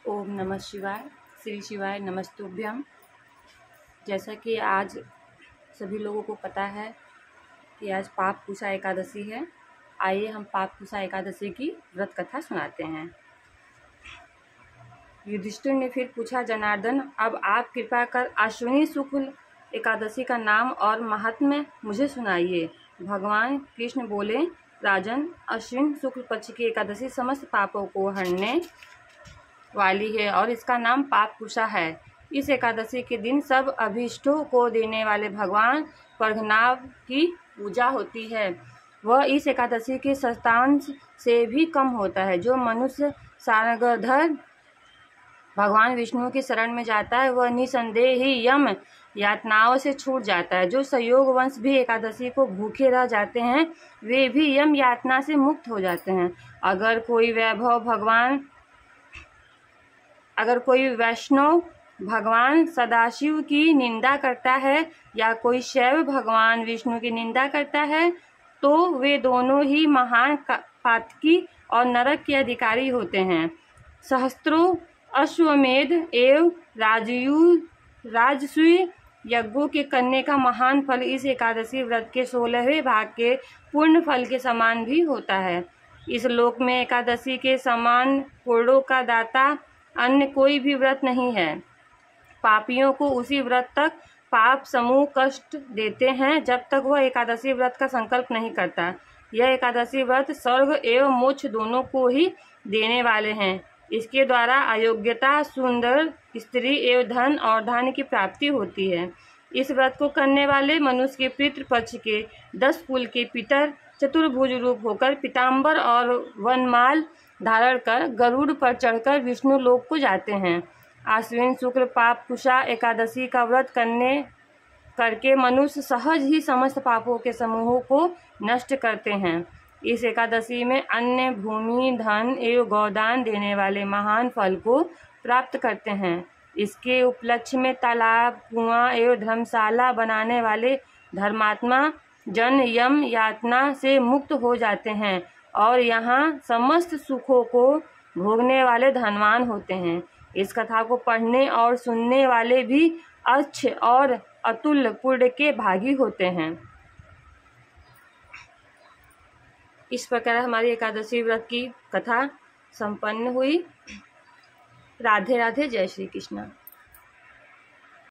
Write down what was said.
ओम नमः शिवाय। श्री शिवाय नमस्तुभ्यम। जैसा कि आज सभी लोगों को पता है कि आज पापकुशा एकादशी है, आइए हम पापकुशा एकादशी की व्रत कथा सुनाते हैं। युधिष्ठिर ने फिर पूछा, जनार्दन, अब आप कृपा कर अश्विनी शुक्ल एकादशी का नाम और महात्म्य मुझे सुनाइए। भगवान कृष्ण बोले, राजन, अश्विन शुक्ल पक्ष की एकादशी समस्त पापों को हरने वाली है और इसका नाम पापकुशा है। इस एकादशी के दिन सब अभीष्टों को देने वाले भगवान परघनाभ की पूजा होती है। वह इस एकादशी के शतांश से भी कम होता है। जो मनुष्य सारंगधर भगवान विष्णु की शरण में जाता है वह निसंदेह ही यम यातनाओं से छूट जाता है। जो संयोग वंश भी एकादशी को भूखे रह जाते हैं वे भी यम यातना से मुक्त हो जाते हैं। अगर कोई वैष्णव भगवान सदाशिव की निंदा करता है या कोई शैव भगवान विष्णु की निंदा करता है तो वे दोनों ही महान पातकी और नरक के अधिकारी होते हैं। सहस्त्रों अश्वमेध एवं राजसूय यज्ञों के करने का महान फल इस एकादशी व्रत के 16वें भाग के पूर्ण फल के समान भी होता है। इस लोक में एकादशी के समान पुण्यों का दाता अन्य कोई भी व्रत नहीं है। पापियों को उसी व्रत तक पाप समूह कष्ट देते हैं जब तक वह एकादशी व्रत का संकल्प नहीं करता। यह एकादशी व्रत स्वर्ग एवं मोक्ष दोनों को ही देने वाले हैं। इसके द्वारा अयोग्यता, सुंदर स्त्री एवं धन और धान्य की प्राप्ति होती है। इस व्रत को करने वाले मनुष्य के पितृ पक्ष के 10 कुल के पितर चतुर्भुज रूप होकर पीताम्बर और वनमाल धारण कर गरुड़ पर चढ़कर विष्णु लोक को जाते हैं। आश्विन शुक्ल पापकुशा एकादशी का व्रत करके मनुष्य सहज ही समस्त पापों के समूहों को नष्ट करते हैं। इस एकादशी में अन्य भूमि, धन एवं गौदान देने वाले महान फल को प्राप्त करते हैं। इसके उपलक्ष्य में तालाब, कुआं एवं धर्मशाला बनाने वाले धर्मात्मा जन यम यातना से मुक्त हो जाते हैं और यहाँ समस्त सुखों को भोगने वाले धनवान होते हैं। इस कथा को पढ़ने और सुनने वाले भी अच्छ और अतुल पुण्य के भागी होते हैं। इस प्रकार हमारी एकादशी व्रत की कथा संपन्न हुई। राधे राधे। जय श्री कृष्ण।